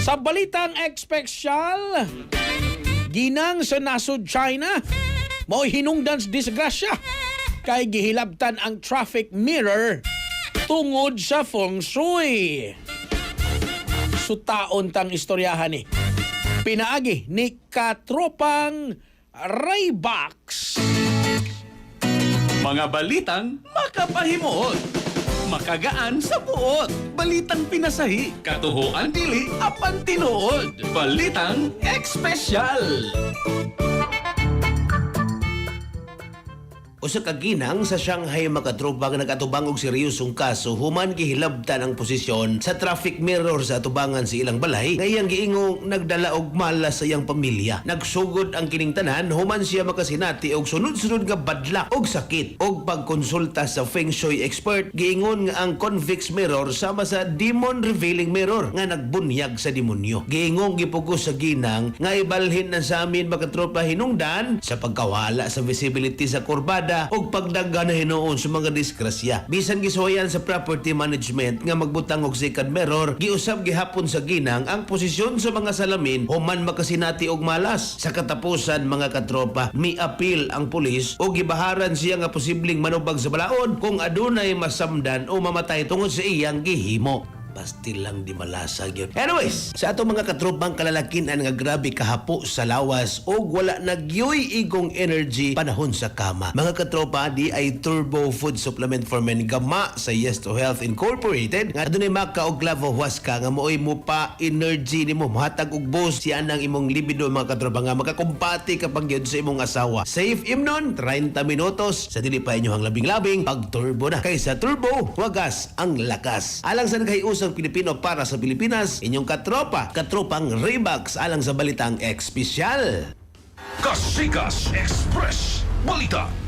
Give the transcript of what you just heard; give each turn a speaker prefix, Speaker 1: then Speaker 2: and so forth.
Speaker 1: Sa balitang espesyal, ginang sa nasod China, mo'y hinungdan sa disgrasya kay gihilabtan ang traffic mirror tungod sa feng shui. Sutaon tang istoryahan ni. Pinaagi ni katropang Raybox.
Speaker 2: Mga balitang makapahimuot, makagaan sa buot, balitang pinasahi, katuhuan dili, apan tinuod, balitang espesyal.
Speaker 3: Usa ka ginang sa Shanghai makatropa nga nag-atubang og seryosong kaso human gihilabtan ang posisyon sa traffic mirror sa atubangan sa ilang balay ngayang giingong nagdala og malas sa iyang pamilya. Nagsugod ang kining tanan human siya makasinati og sunod-sunod nga badlak og sakit og pagkonsulta sa feng shui expert giingon nga ang convex mirror sama sa demon revealing mirror nga nagbunyag sa demonyo. Giingong gipugos sa ginang nga ibalhin na sa amin makatropa hinungdan sa pagkawala sa visibility sa kurbada og pagdaghan na hinuon sa mga disgrasya. Bisan gisuwayan sa property management nga magbutang og second mirror, giusab gihapon sa ginang ang posisyon sa mga salamin human makasinati og malas. Sa katapusan mga katropa, mi-appeal ang pulis o gibaharan siya nga posibleng manubag sa balaod kung adunay masamdan o mamatay tungod sa iyang gihimo. Basti lang di malasag yun. Anyways, sa ato mga katropang kalalakinan nga grabe kahapo sa lawas o wala nagyoy igong energy panahon sa kama. Mga katropa, di ay Turbo Food Supplement for Men gama sa Yes to Health Incorporated nga dunay maka og Clavo Huasca nga mooy mo pa energy nimo mahatag og boost siya nang imong libido mga katropa nga makakumpati kapag yun sa imong asawa. Safe imnon 30 minutos sa dili pa inyo ang labing-labing pag turbo na. Kaysa turbo, wagas ang lakas. Alang sa naghiusap Pilipino para sa Pilipinas, inyong katropang Raybox alang sa balitang espesyal.
Speaker 2: Kasikas Express, balita